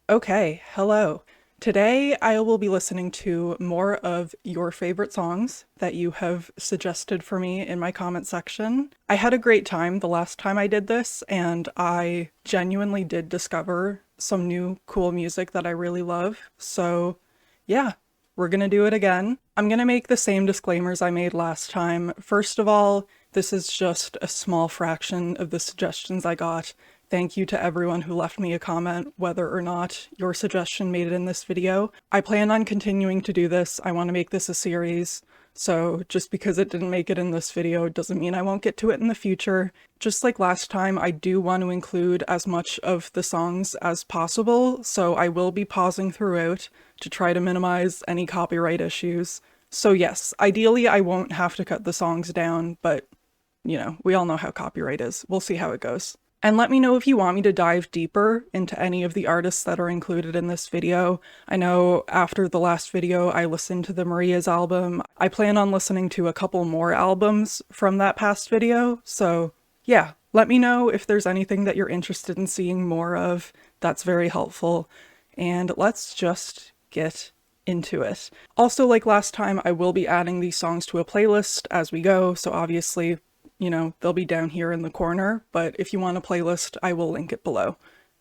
Okay, hello. Today I will be listening to more of your favorite songs that you have suggested for me in my comment section. I had a great time the last time I did this, and I genuinely did discover some new cool music that I really love. So yeah, we're gonna do it again. I'm gonna make the same disclaimers I made last time. First of all, this is just a small fraction of the suggestions I got. Thank you to everyone who left me a comment, whether or not your suggestion made it in this video. I plan on continuing to do this. I want to make this a series, so just because it didn't make it in this video doesn't mean I won't get to it in the future. Just like last time, I do want to include as much of the songs as possible, so I will be pausing throughout to try to minimize any copyright issues. So yes, ideally I won't have to cut the songs down, but you know, we all know how copyright is. We'll see how it goes. And let me know if you want me to dive deeper into any of the artists that are included in this video. I know after the last video I listened to the Maria's album. I plan on listening to a couple more albums from that past video, so yeah, let me know if there's anything that you're interested in seeing more of. That's very helpful. And let's just get into it. Also, like last time, I will be adding these songs to a playlist as we go, so obviously you know, they'll be down here in the corner, but if you want a playlist, I will link it below.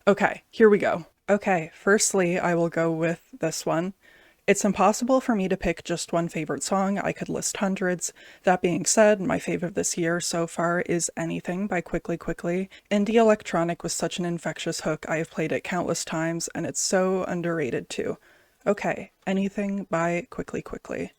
Okay, here we go. Okay, firstly, I will go with this one. It's impossible for me to pick just one favorite song. I could list hundreds. That being said, my favorite this year so far is Anything by Quickly Quickly. Indie electronic was such an infectious hook. I have played it countless times, and it's so underrated too. Okay, Anything by Quickly Quickly.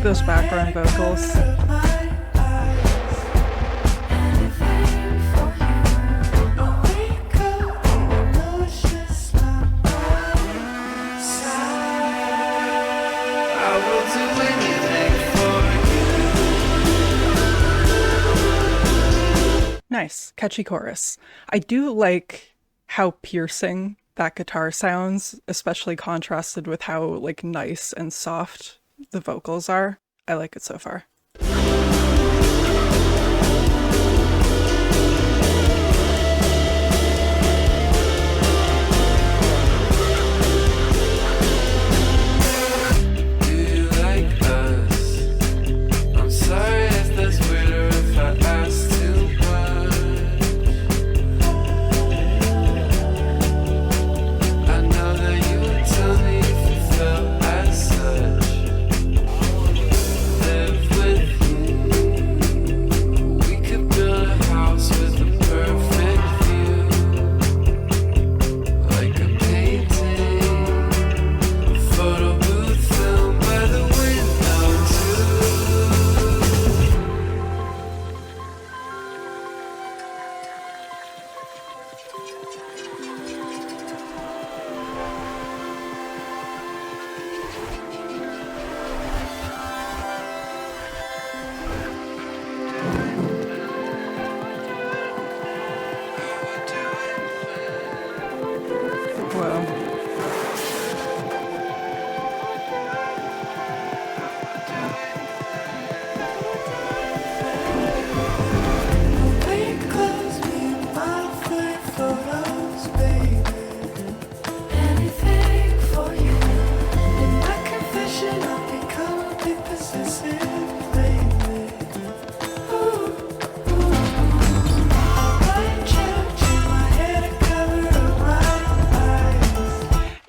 Those background vocals. Nice, catchy chorus. I do like how piercing that guitar sounds, especially contrasted with how like nice and soft the vocals are. I like it so far. Live with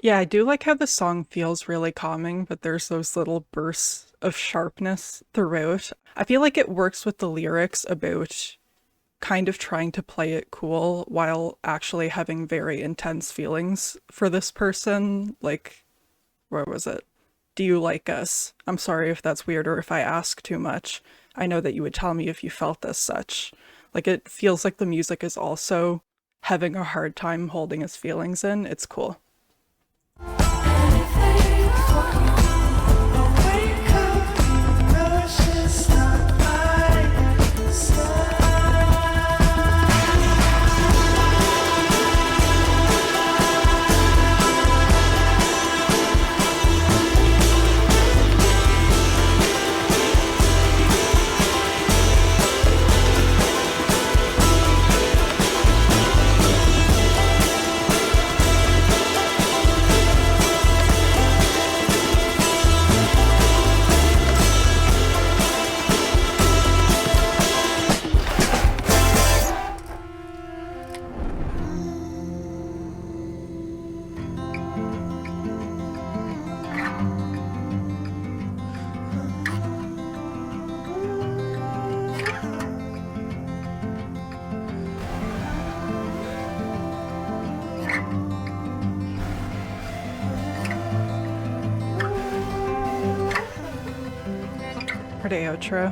Yeah, I do like how the song feels really calming, but there's those little bursts of sharpness throughout. I feel like it works with the lyrics about kind of trying to play it cool while actually having very intense feelings for this person. Like, where was it? Do you like us? I'm sorry if that's weird or if I ask too much. I know that you would tell me if you felt as such. Like, it feels like the music is also having a hard time holding his feelings in. It's cool. Pretty outro.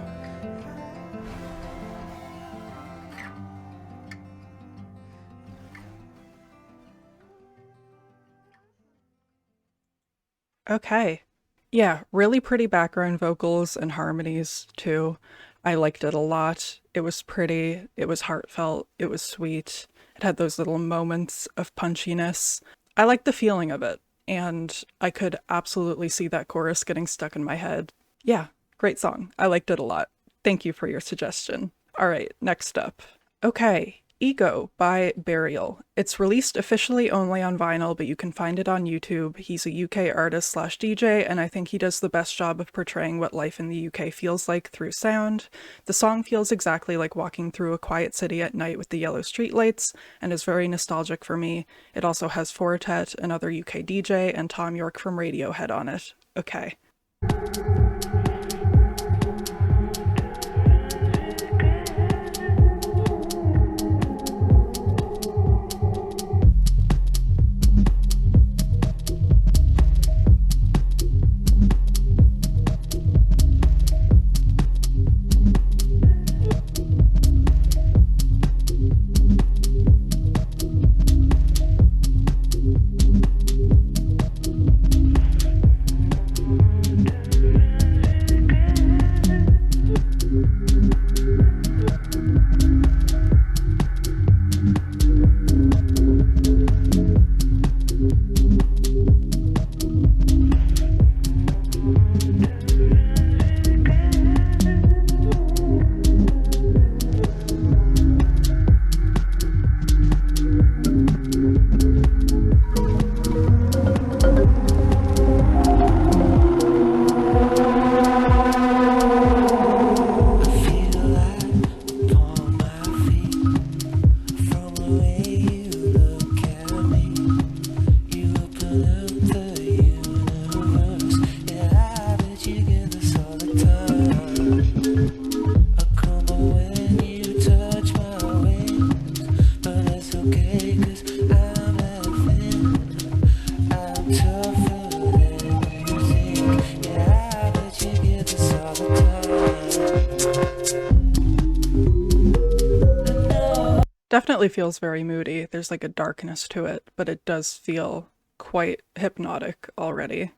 Okay. Yeah, really pretty background vocals and harmonies too. I liked it a lot. It was pretty, it was heartfelt, it was sweet. It had those little moments of punchiness. I liked the feeling of it, and I could absolutely see that chorus getting stuck in my head. Yeah, great song. I liked it a lot. Thank you for your suggestion. All right, next up. Okay, Ego by Burial. It's released officially only on vinyl, but you can find it on YouTube. He's a UK artist slash DJ, and I think he does the best job of portraying what life in the UK feels like through sound. The song feels exactly like walking through a quiet city at night with the yellow streetlights, and is very nostalgic for me. It also has Fortet, another UK DJ, and Thom Yorke from Radiohead on it. Okay. Definitely feels very moody. There's like a darkness to it, but it does feel quite hypnotic already.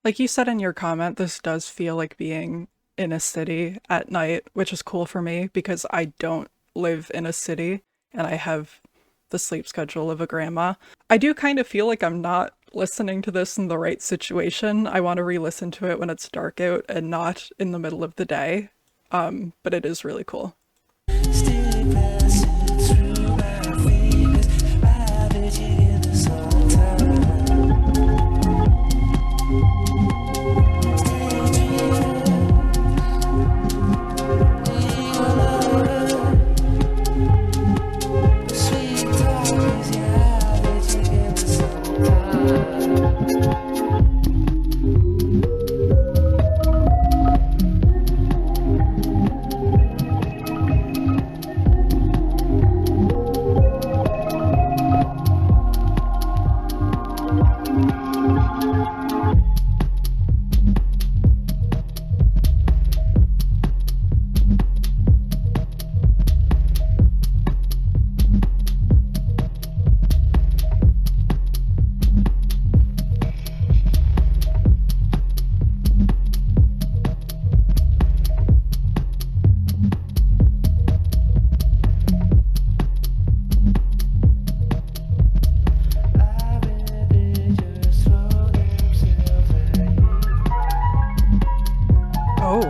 Like you said in your comment, this does feel like being in a city at night, which is cool for me because I don't live in a city and I have the sleep schedule of a grandma. I do kind of feel like I'm not listening to this in the right situation. I want to re-listen to it when it's dark out and not in the middle of the day. But it is really cool. Oh.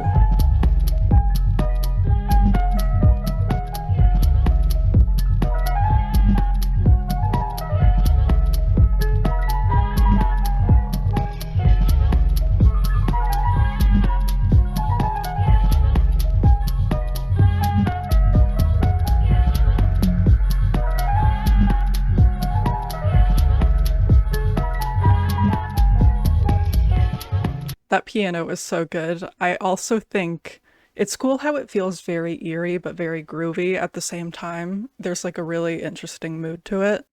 That piano is so good. I also think it's cool how it feels very eerie but very groovy at the same time. There's like a really interesting mood to it.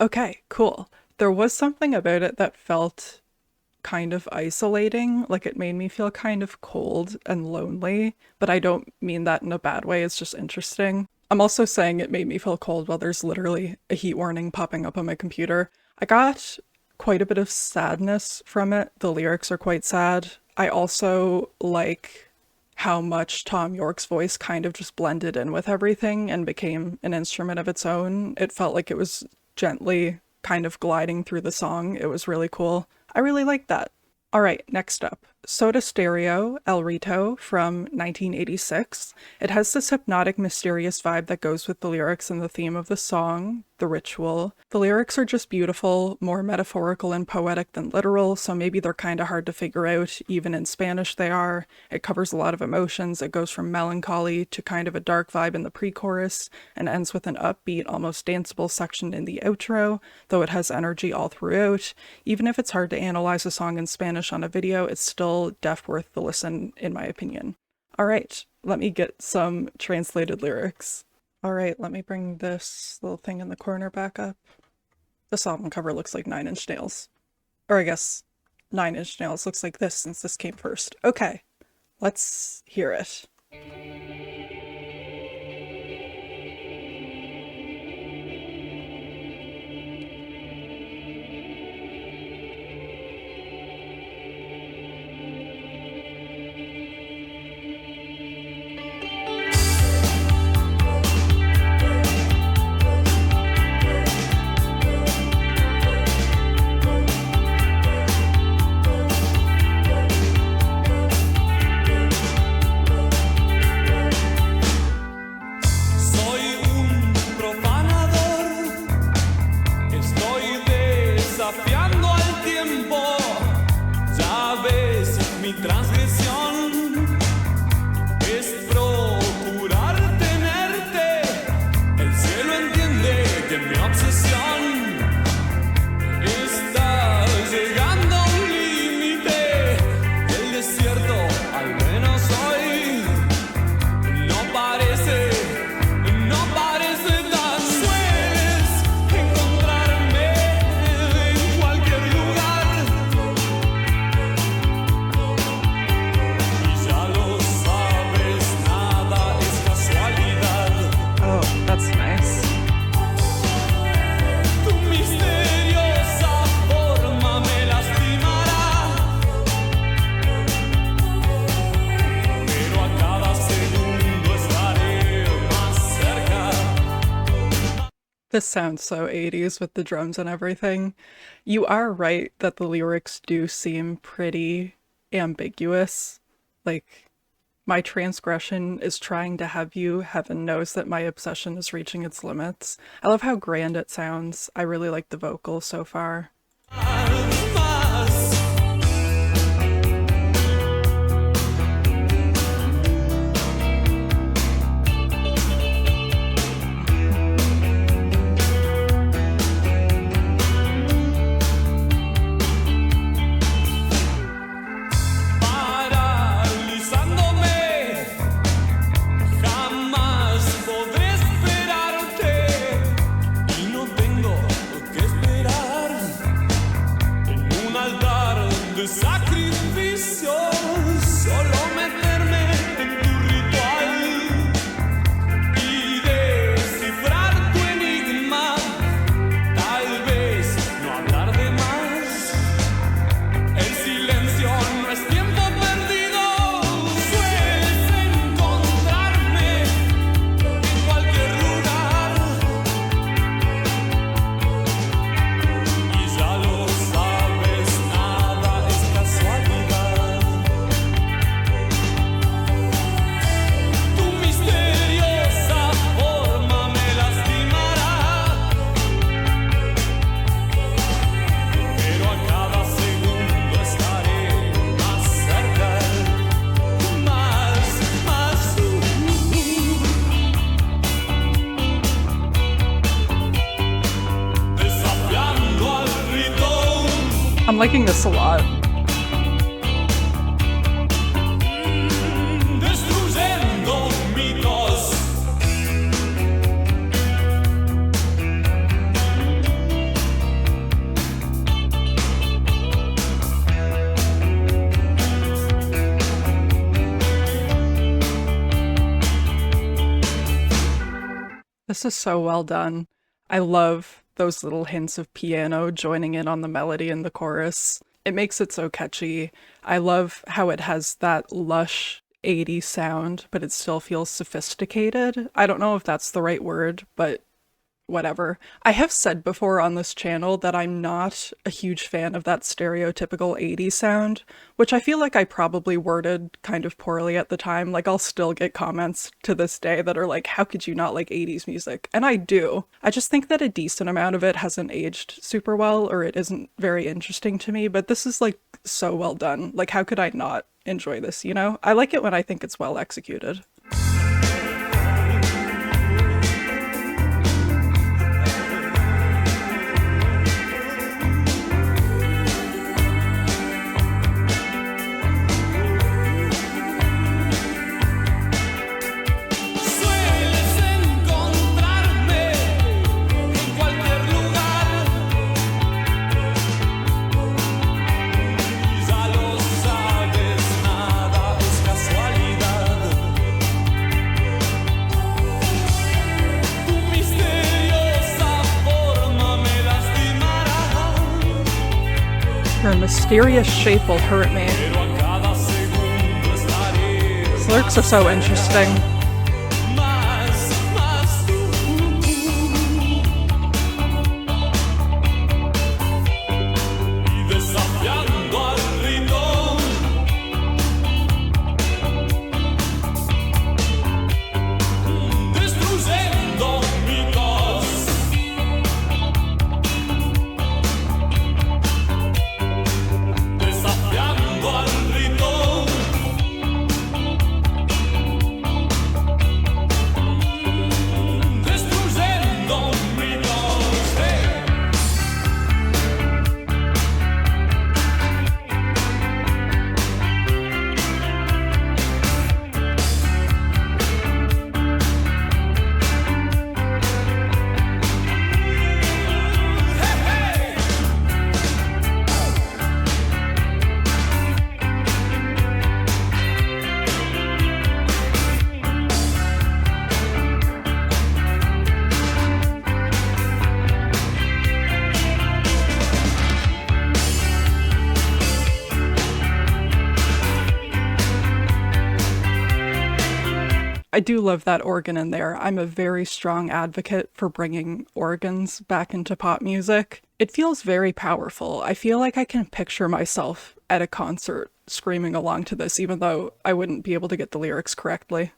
Okay, cool. There was something about it that felt kind of isolating, like it made me feel kind of cold and lonely, but I don't mean that in a bad way, it's just interesting. I'm also saying it made me feel cold while there's literally a heat warning popping up on my computer. I got quite a bit of sadness from it. The lyrics are quite sad. I also like how much Thom Yorke's voice kind of just blended in with everything and became an instrument of its own. It felt like it was gently kind of gliding through the song. It was really cool. I really liked that. All right, next up, Soda Stereo, El Rito from 1986. It has this hypnotic, mysterious vibe that goes with the lyrics and the theme of the song, the ritual. The lyrics are just beautiful, more metaphorical and poetic than literal, so maybe they're kind of hard to figure out, even in Spanish they are. It covers a lot of emotions. It goes from melancholy to kind of a dark vibe in the pre-chorus, and ends with an upbeat, almost danceable section in the outro, though it has energy all throughout. Even if it's hard to analyze a song in Spanish on a video, it's still definitely worth the listen, in my opinion. All right, let me get some translated lyrics. All right, let me bring this little thing in the corner back up. This album cover looks like Nine Inch Nails. Or I guess 9 Inch Nails looks like this since this came first. Okay, let's hear it. This sounds so 80s with the drums and everything. You are right that the lyrics do seem pretty ambiguous. Like, my transgression is trying to have you. Heaven knows that my obsession is reaching its limits. I love how grand it sounds. I really like the vocal so far. I'm liking this a lot. This is so well done. I love those little hints of piano joining in on the melody in the chorus. It makes it so catchy. I love how it has that lush 80s sound, but it still feels sophisticated. I don't know if that's the right word, but whatever. I have said before on this channel that I'm not a huge fan of that stereotypical 80s sound, which I feel like I probably worded kind of poorly at the time. Like, I'll still get comments to this day that are like, how could you not like 80s music? And I do. I just think that a decent amount of it hasn't aged super well, or it isn't very interesting to me, but this is like so well done. Like, how could I not enjoy this, you know? I like it when I think it's well executed. Your mysterious shape will hurt me. These lyrics are so interesting. I do love that organ in there. I'm a very strong advocate for bringing organs back into pop music. It feels very powerful. I feel like I can picture myself at a concert screaming along to this, even though I wouldn't be able to get the lyrics correctly.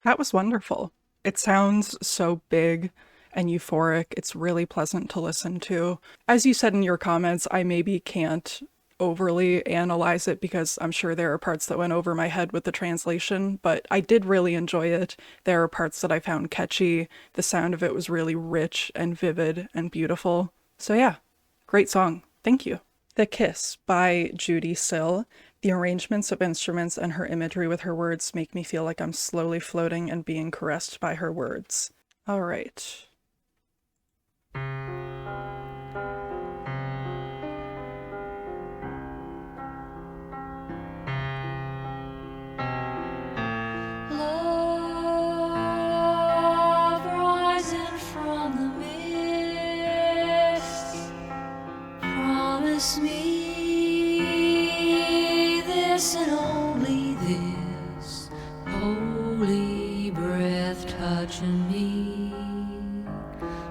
That was wonderful. It sounds so big and euphoric. It's really pleasant to listen to. As you said in your comments, I maybe can't overly analyze it because I'm sure there are parts that went over my head with the translation, but I did really enjoy it. There are parts that I found catchy. The sound of it was really rich and vivid and beautiful. So yeah, great song. Thank you. The Kiss by Judee Sill. The arrangements of instruments and her imagery with her words make me feel like I'm slowly floating and being caressed by her words. All right. Love rising from the mist, promise me this and only this, holy breath touching me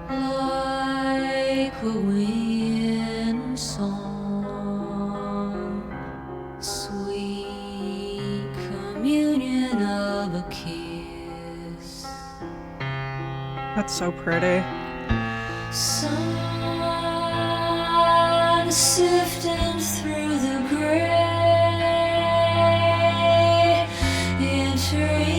like a wind song, sweet communion of a kiss. That's so pretty. Sun sifting through the gray, enter in,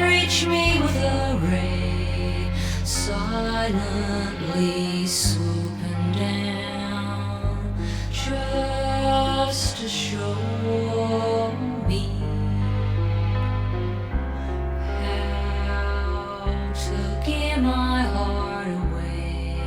reach me with a ray, silently swooping down, just to show me how to give my heart away.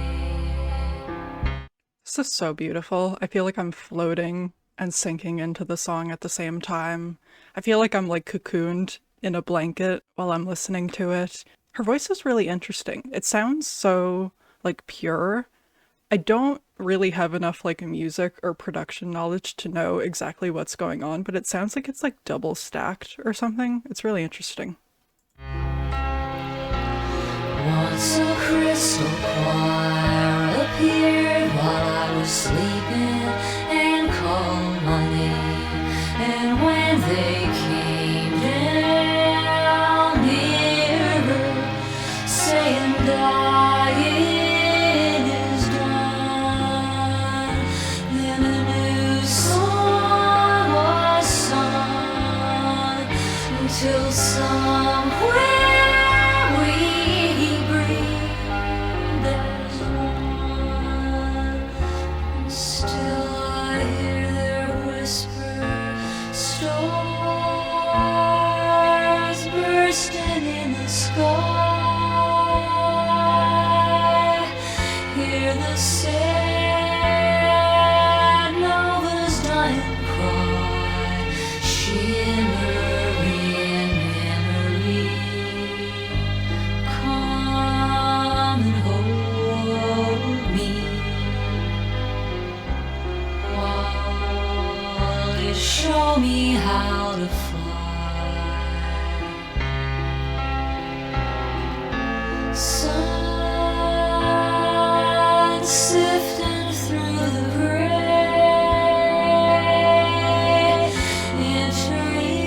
This is so beautiful. I feel like I'm floating and sinking into the song at the same time. I feel like I'm like cocooned in a blanket while I'm listening to it. Her voice is really interesting. It sounds so like pure. I don't really have enough like music or production knowledge to know exactly what's going on, but it sounds like it's like double stacked or something. It's really interesting. Once a crystal choir appeared while I was sleeping and called my name, and when they came down nearer, saying dying is done, then a new song was sung until somewhere we breathe. sky. Hear the sad nova's dying cry, shimmering memory. Come and hold me while you show me how to fly. Sun sifting through the gray.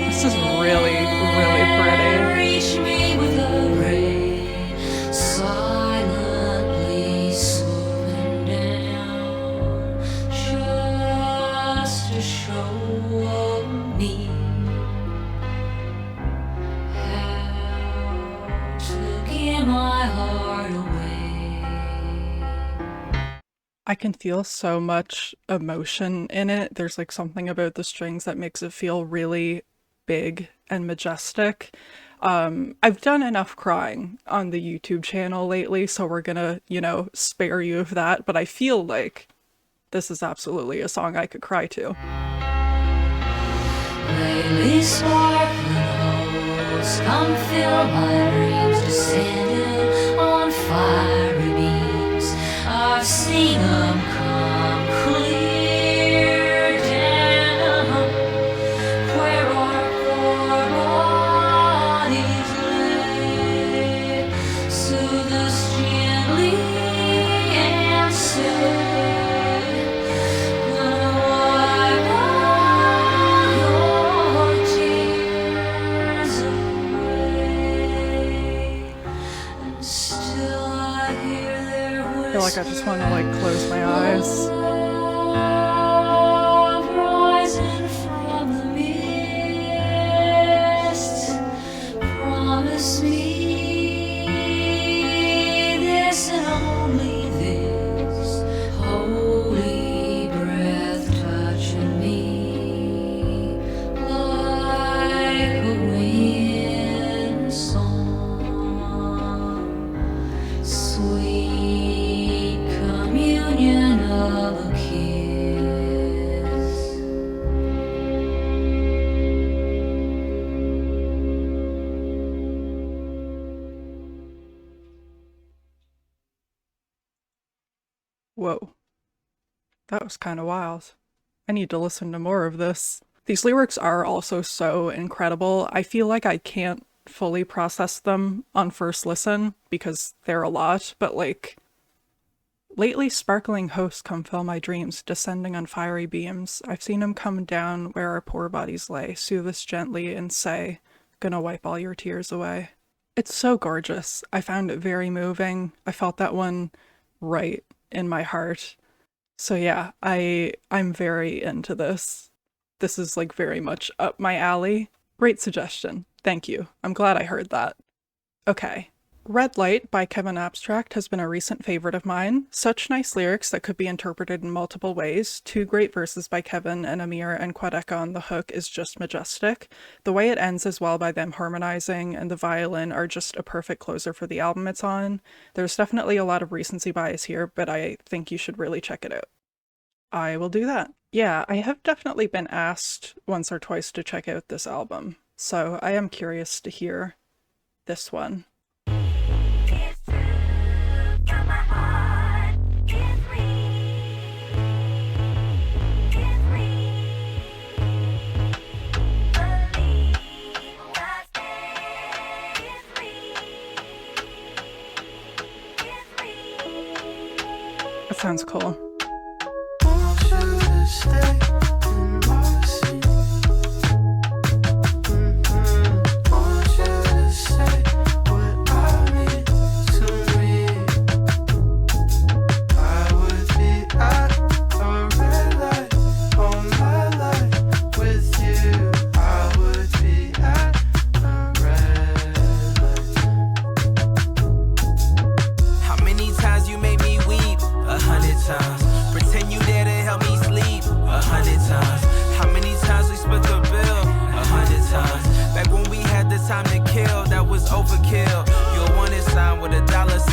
This is really, really pretty. Reach me with a ray, silently swooping down, just to show me how to give my heart away. I can feel so much emotion in it. There's like something about the strings that makes it feel really big and majestic. I've done enough crying on the YouTube channel lately, so we're gonna, spare you of that, but I feel like this is absolutely a song I could cry to. Lately sparkling holes come fill my dreams, descending on fiery beams. I've seen them come clear down where our poor bodies lay. Soothe us gently and say, gonna wipe all your tears away. And still I hear their I feel like I just want to close my eyes. love rising from the mist. Promise me this and only this, holy breath touching me like a wind song, sweet communion of a kiss. Whoa. That was kind of wild. I need to listen to more of this. These lyrics are also so incredible. I feel like I can't fully process them on first listen because they're a lot, but lately sparkling hosts come fill my dreams, descending on fiery beams. I've seen them come down where our poor bodies lay, soothe us gently and say, gonna wipe all your tears away. It's so gorgeous. I found it very moving. I felt that one right in my heart. So yeah, I'm very into this. This is very much up my alley. Great suggestion. Thank you. I'm glad I heard that. Okay. Red Light by Kevin Abstract has been a recent favorite of mine. Such nice lyrics that could be interpreted in multiple ways. Two great verses by Kevin and Ameer and Quadeca on the hook is just majestic. The way it ends as well by them harmonizing and the violin are just a perfect closer for the album it's on. There's definitely a lot of recency bias here, but I think you should really check it out. I will do that. Yeah, I have definitely been asked once or twice to check out this album, so I am curious to hear this one. That sounds cool. How many times you made me weep? 100 times.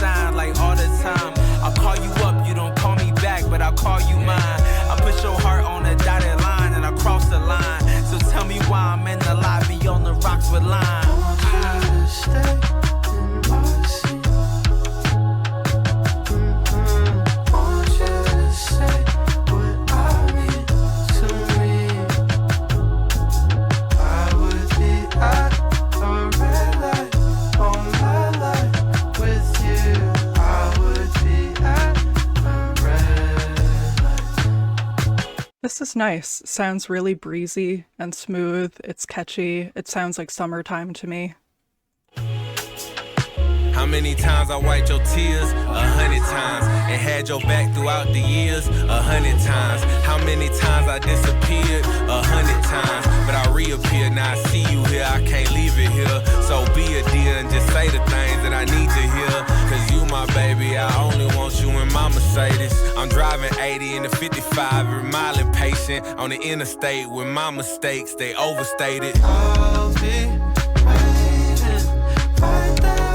shine like all the time. I'll call you up, you don't call me back, but I'll call you mine. I put your heart on a dotted line and I cross the line. So tell me why I'm in the lobby on the rocks with lime. This is nice. Sounds really breezy and smooth. It's catchy. It sounds like summertime to me. How many times I wiped your tears? 100 times. And had your back throughout the years? 100 times. How many times I disappeared? 100 times. But I reappear, now I see you here, I can't leave it here. So be a dear and just say the things that I need to hear. Cause you my baby, I only want you in my Mercedes. I'm driving 80 in the 55, every mile impatient. On the interstate with my mistakes, they overstated. I'll be waiting right there.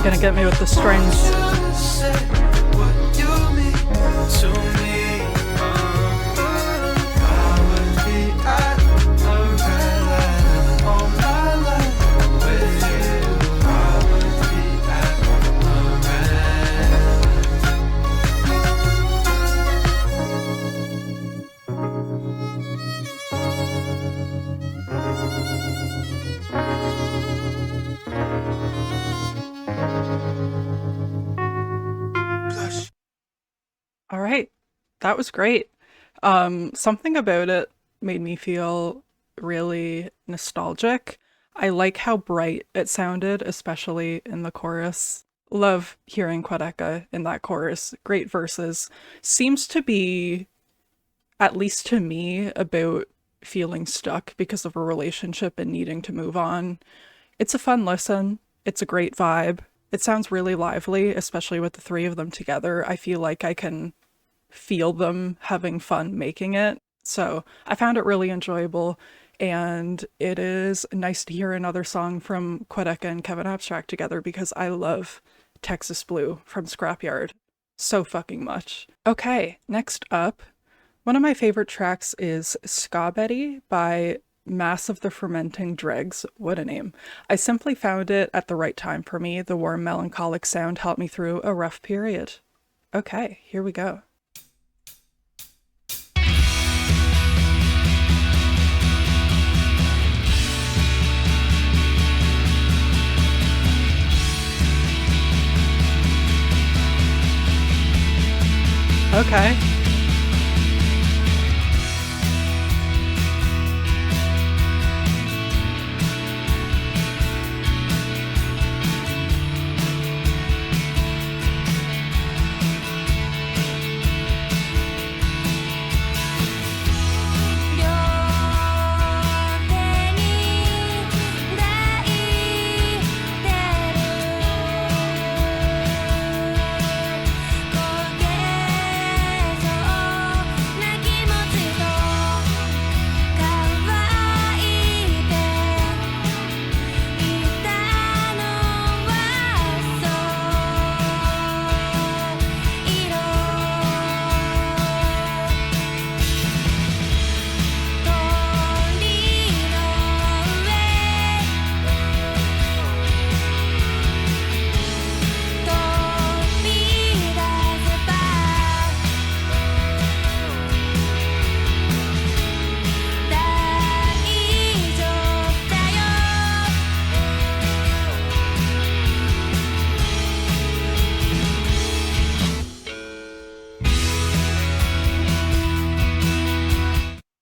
Gonna get me with the strings. All right, that was great. Something about it made me feel really nostalgic. I like how bright it sounded, especially in the chorus. Love hearing quadeca in that chorus. Great verses. Seems to be, at least to me, about feeling stuck because of a relationship and needing to move on. It's a fun listen. It's a great vibe. It sounds really lively, especially with the three of them together. I feel like I can feel them having fun making it. So I found it really enjoyable, and it is nice to hear another song from quadeca and Kevin Abstract together because I love Texas Blue from Scrapyard so fucking much. Okay, next up, one of my favorite tracks is Scabetty by Mass of the Fermenting Dregs. What a name. I simply found it at the right time for me. The warm melancholic sound helped me through a rough period. Okay, here we go. Okay.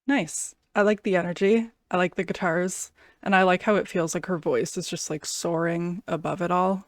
Nice. I like the energy. I like the guitars. And I like how it feels like her voice is just like soaring above it all.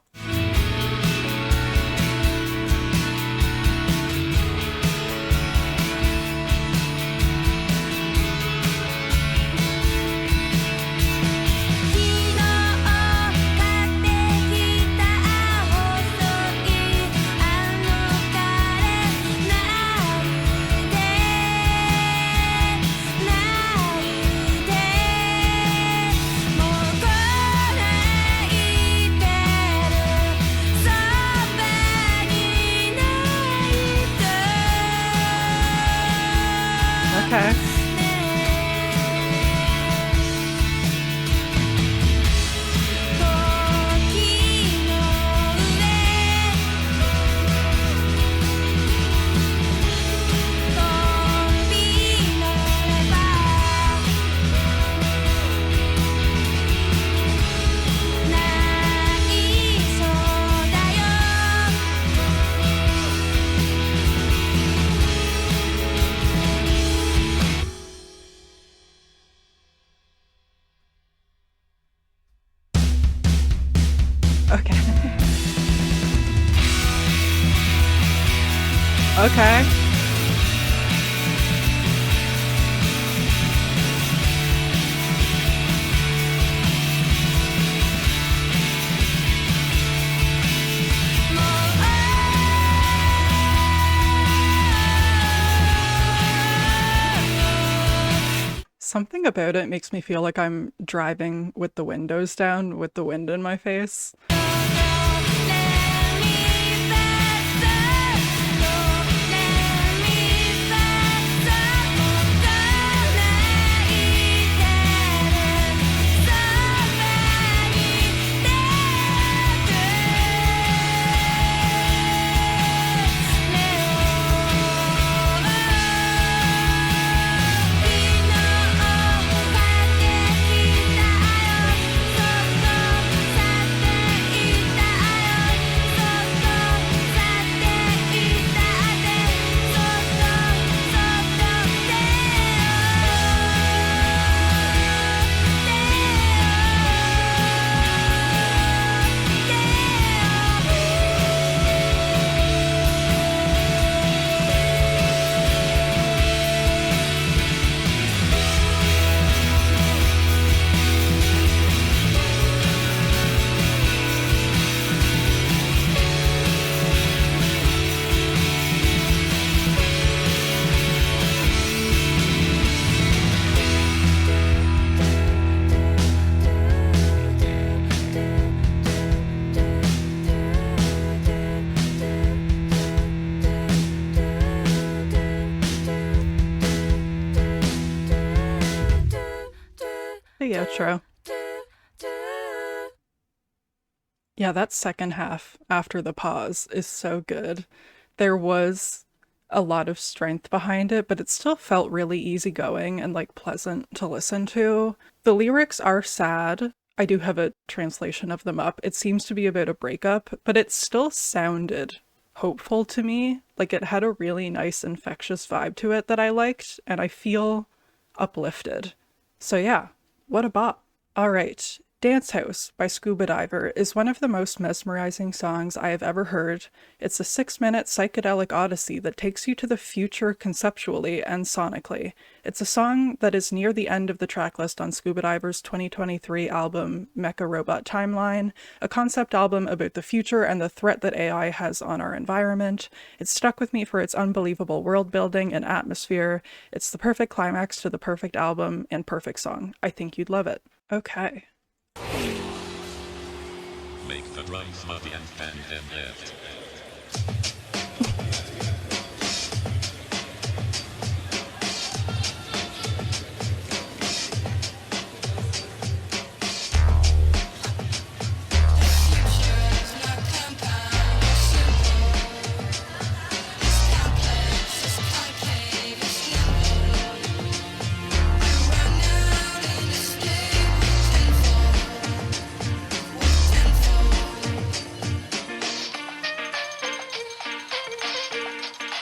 Okay. Okay. Okay. Something about it makes me feel like I'm driving with the windows down with the wind in my face. The outro. Yeah, that second half after the pause is so good. There was a lot of strength behind it, but it still felt really easygoing and like pleasant to listen to. The lyrics are sad. I do have a translation of them up. It seems to be about a breakup, but it still sounded hopeful to me. Like it had a really nice infectious vibe to it that I liked, and I feel uplifted. So yeah, what a bop. All right. Dancehauz by Scuba Diver is one of the most mesmerizing songs I have ever heard. It's a 6-minute psychedelic odyssey that takes you to the future conceptually and sonically. It's a song that is near the end of the tracklist on Scuba Diver's 2023 album Mecha Robot Timeline, a concept album about the future and the threat that AI has on our environment. It stuck with me for its unbelievable world building and atmosphere. It's the perfect climax to the perfect album and perfect song. I think you'd love it. Okay. Make the drums muddy and bend them left.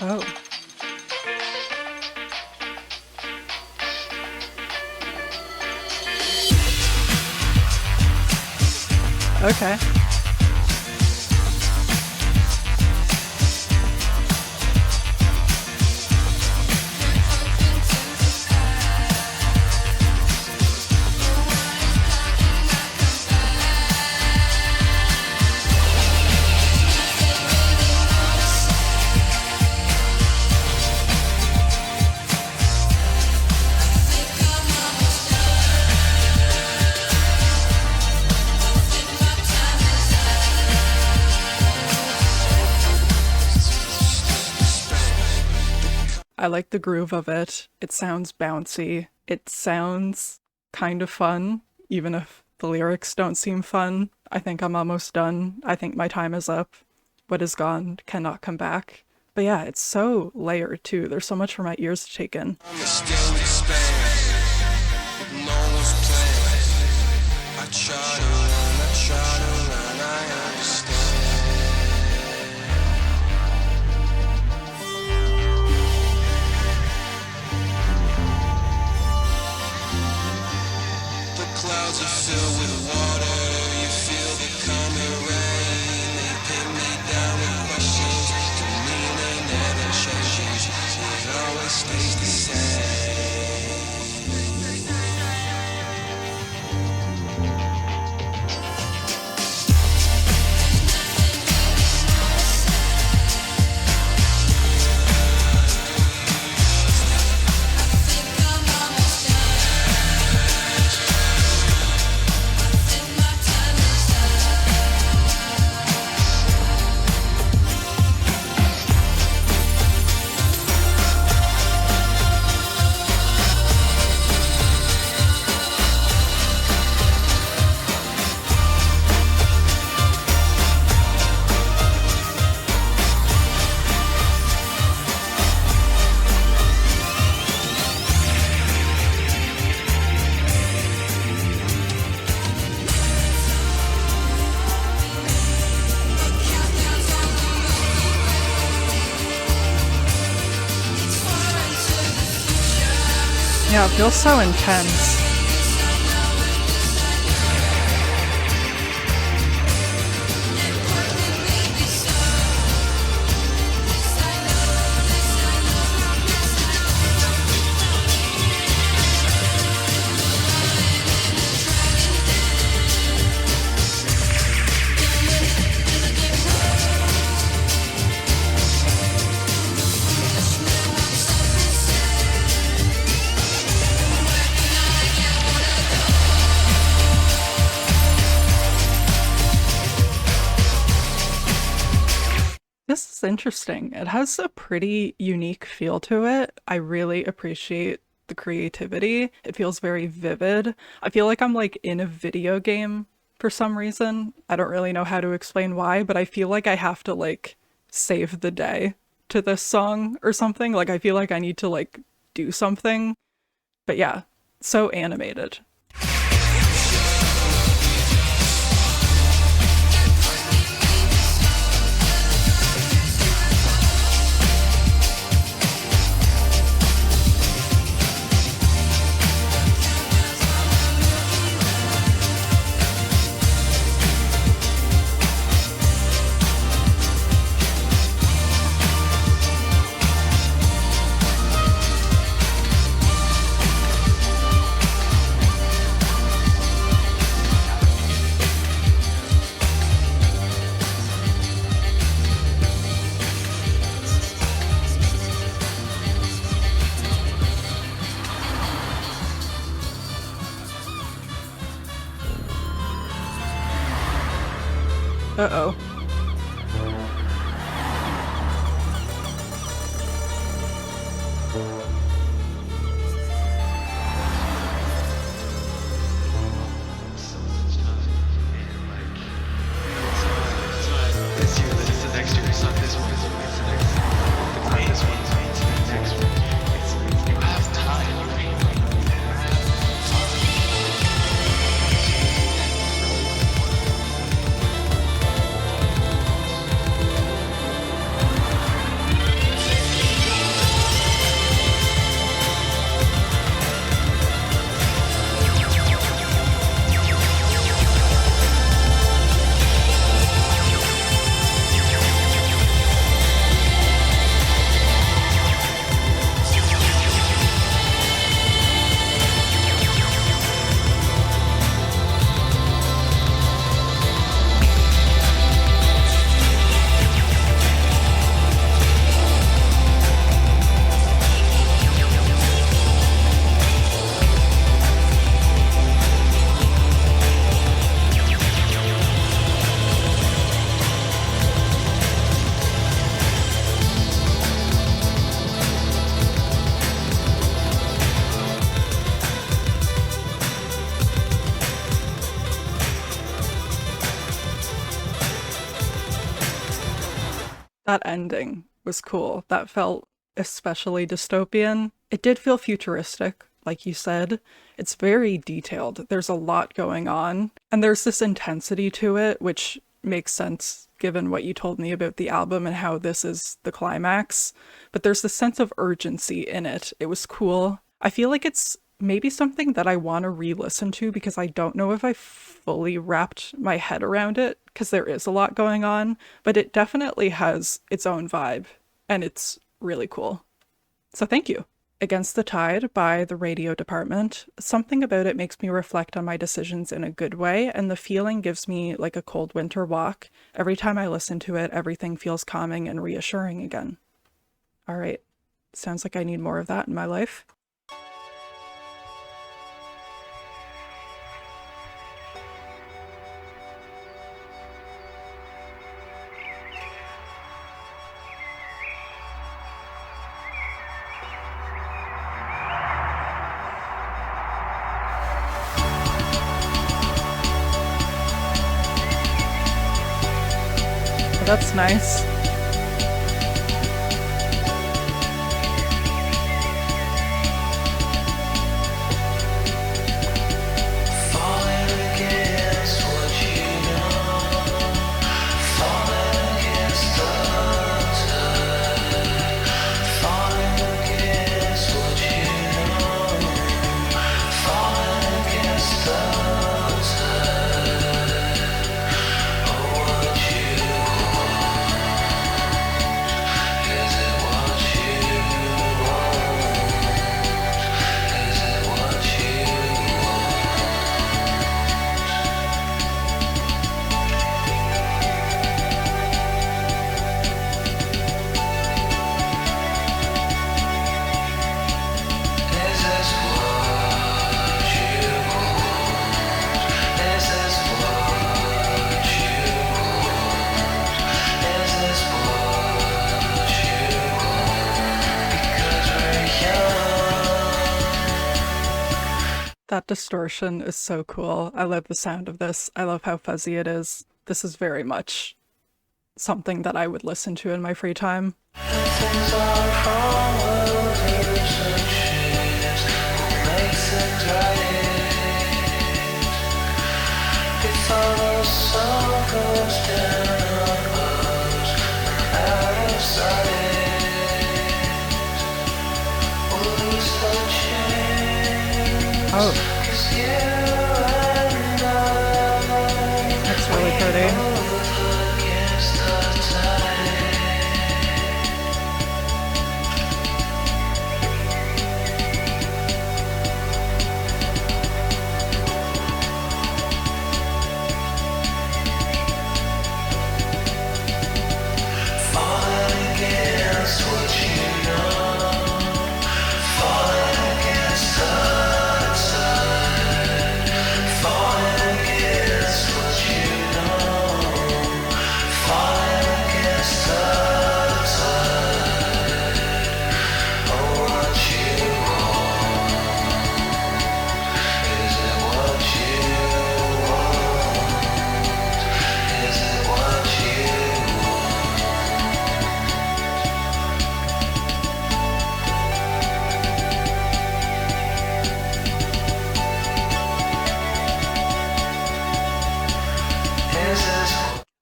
Oh. Okay. I like the groove of it. It sounds bouncy. It sounds kind of fun, even if the lyrics don't seem fun. I think I'm almost done. I think my time is up. What is gone cannot come back. But yeah, it's so layered too. There's so much for my ears to take in. I'm still expand. No one's playing. I try to run, I understand. The clouds are filled with water. You feel the coming rain. They pin me down with questions. The meaning never changes. It always stays the same. Yeah, it feels so intense. This is interesting. It has a pretty unique feel to it. I really appreciate the creativity. It feels very vivid. I feel like I'm like in a video game for some reason. I don't really know how to explain why, but I feel like I have to like save the day to this song or something. Like I feel like I need to like do something. But yeah, so animated. Uh-oh. This year, but it's the next year. It's not this one. It's the next one. It's not this one. It's the next one. You have time. That ending was cool. That felt especially dystopian. It did feel futuristic, like you said. It's very detailed. There's a lot going on. And there's this intensity to it, which makes sense given what you told me about the album and how this is the climax. But there's this sense of urgency in it. It was cool. I feel like it's maybe something that I want to re-listen to because I don't know if I fully wrapped my head around it because there is a lot going on, but it definitely has its own vibe and it's really cool. So thank you. Against the Tide by the Radio Department. Something about it makes me reflect on my decisions in a good way, and the feeling gives me like a cold winter walk. Every time I listen to it, everything feels calming and reassuring again. All right, sounds like I need more of that in my life. That's nice. That distortion is so cool. I love the sound of this. I love how fuzzy it is. This is very much something that I would listen to in my free time. Oh. That's really pretty.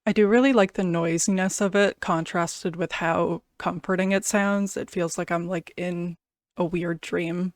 I do really like the noisiness of it contrasted with how comforting it sounds. It feels like I'm like in a weird dream.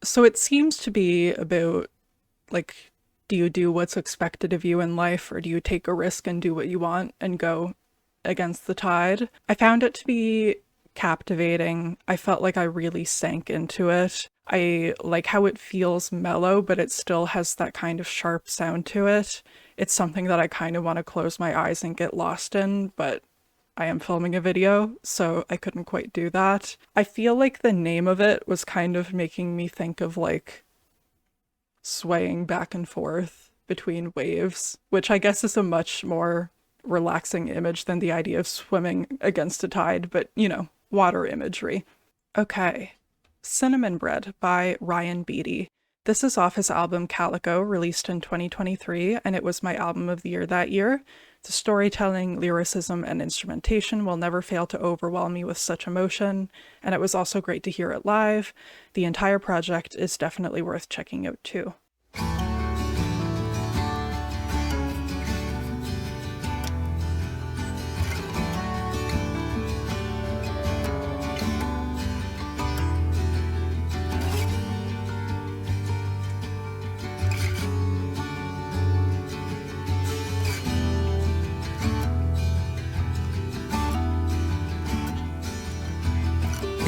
So it seems to be about, like, do you do what's expected of you in life, or do you take a risk and do what you want and go against the tide? I found it to be captivating. I felt like I really sank into it. I like how it feels mellow, but it still has that kind of sharp sound to it. It's something that I kind of want to close my eyes and get lost in, but I am filming a video, so I couldn't quite do that. I feel like the name of it was kind of making me think of like swaying back and forth between waves, which I guess is a much more relaxing image than the idea of swimming against a tide, but you know, water imagery. Okay, Cinnamon Bread by Ryan Beatty. This is off his album Calico, released in 2023, and it was my album of the year that year. The storytelling, lyricism, and instrumentation will never fail to overwhelm me with such emotion, and it was also great to hear it live. The entire project is definitely worth checking out too.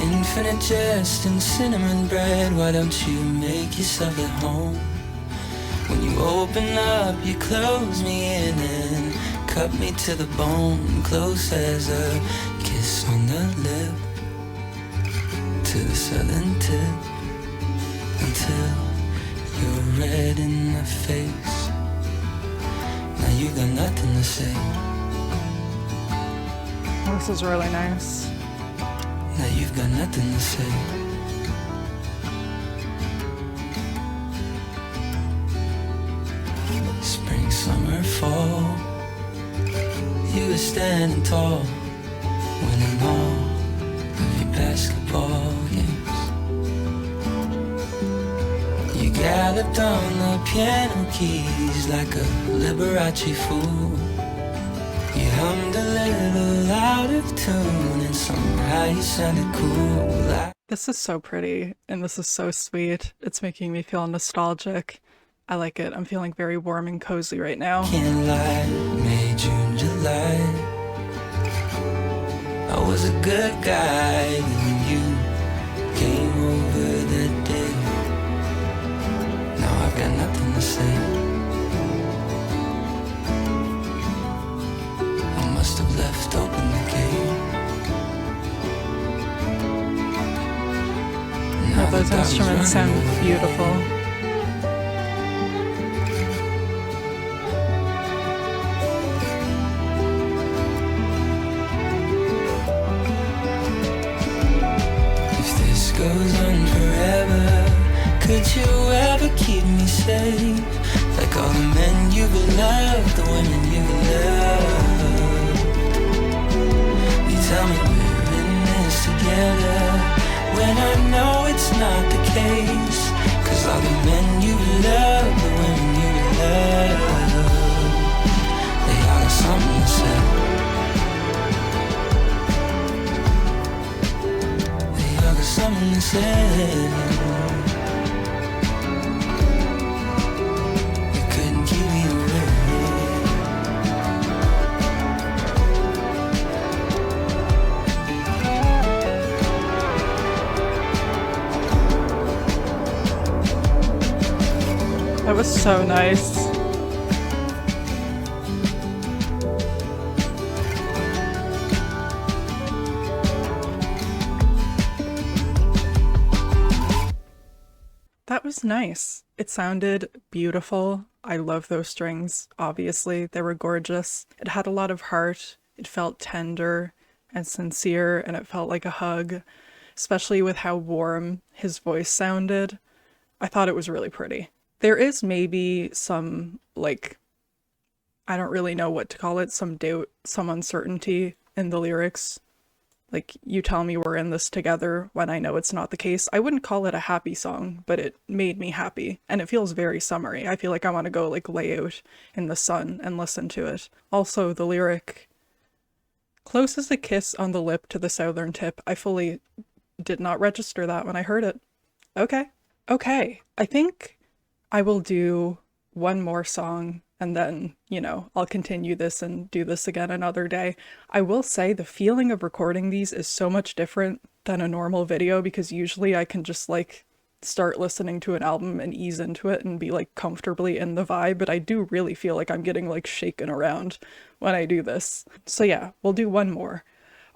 Infinite jest and cinnamon bread, why don't you make yourself at home? When you open up, you close me in and cut me to the bone, close as a kiss on the lip, to the southern tip, until you're red in the face. Now you got nothing to say. This is really nice. Now you've got nothing to say. Spring, summer, fall, you were standing tall, winning all of your basketball games. You galloped on the piano keys like a Liberace fool. You hummed a little out of tune and somehow you sounded cool. This is so pretty and this is so sweet. It's making me feel nostalgic. I like it. I'm feeling very warm and cozy right now. Can't lie, May, June, July. I was a good guy when you came over that day. Now I've got nothing to say. Must have left open the gate. Oh, those instruments sound beautiful. If this goes on forever, could you ever keep me safe? Like all the men you've loved, the women you've loved. Tell me we're in this together, when I know it's not the case. Cause all the men you love, the women you love, they all got something to say. They all got something to say. You couldn't keep me away. That was so nice. That was nice. It sounded beautiful. I love those strings, obviously. They were gorgeous. It had a lot of heart. It felt tender and sincere, and it felt like a hug, especially with how warm his voice sounded. I thought it was really pretty. There is maybe some, like, I don't really know what to call it, some doubt, some uncertainty in the lyrics. Like, you tell me we're in this together when I know it's not the case. I wouldn't call it a happy song, but it made me happy. And it feels very summery. I feel like I want to go, like, lay out in the sun and listen to it. Also, the lyric, close as a kiss on the lip to the southern tip. I fully did not register that when I heard it. Okay. Okay, I think I will do one more song and then, I'll continue this and do this again another day. I will say the feeling of recording these is so much different than a normal video because usually I can just like start listening to an album and ease into it and be like comfortably in the vibe, but I do really feel like I'm getting like shaken around when I do this. So yeah, we'll do one more.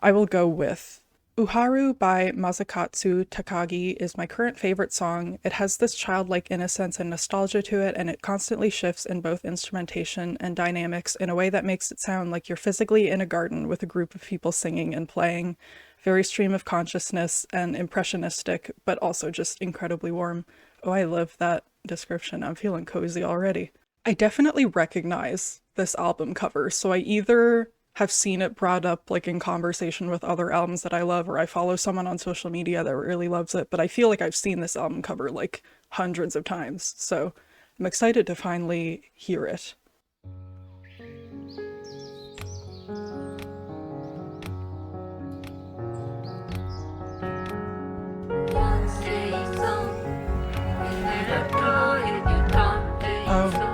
I will go with Uharu by Masakatsu. Takagi is my current favorite song. It has this childlike innocence and nostalgia to it, and it constantly shifts in both instrumentation and dynamics in a way that makes it sound like you're physically in a garden with a group of people singing and playing. Very stream of consciousness and impressionistic, but also just incredibly warm. Oh, I love that description. I'm feeling cozy already. I definitely recognize this album cover, so I either have seen it brought up like in conversation with other albums that I love, or I follow someone on social media that really loves it, but I feel like I've seen this album cover like hundreds of times, so I'm excited to finally hear it. Oh.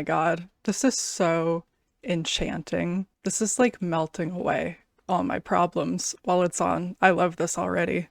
God, this is so enchanting. This is like melting away all my problems while it's on. I love this already.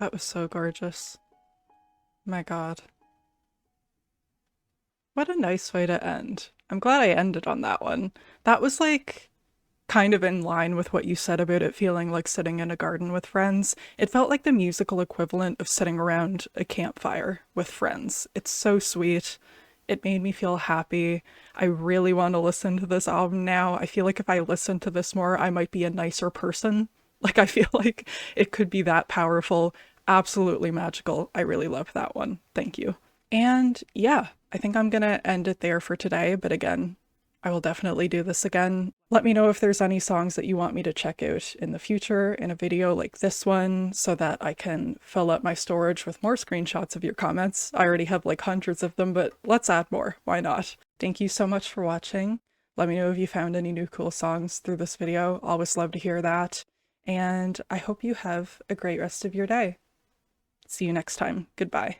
That was so gorgeous. My God. What a nice way to end. I'm glad I ended on that one. That was like kind of in line with what you said about it feeling like sitting in a garden with friends. It felt like the musical equivalent of sitting around a campfire with friends. It's so sweet. It made me feel happy. I really want to listen to this album now. I feel like if I listened to this more, I might be a nicer person. Like, I feel like it could be that powerful. Absolutely magical. I really love that one. Thank you. And yeah, I think I'm gonna end it there for today. But again, I will definitely do this again. Let me know if there's any songs that you want me to check out in the future in a video like this one so that I can fill up my storage with more screenshots of your comments. I already have like hundreds of them, but let's add more. Why not? Thank you so much for watching. Let me know if you found any new cool songs through this video. Always love to hear that. And I hope you have a great rest of your day. See you next time. Goodbye.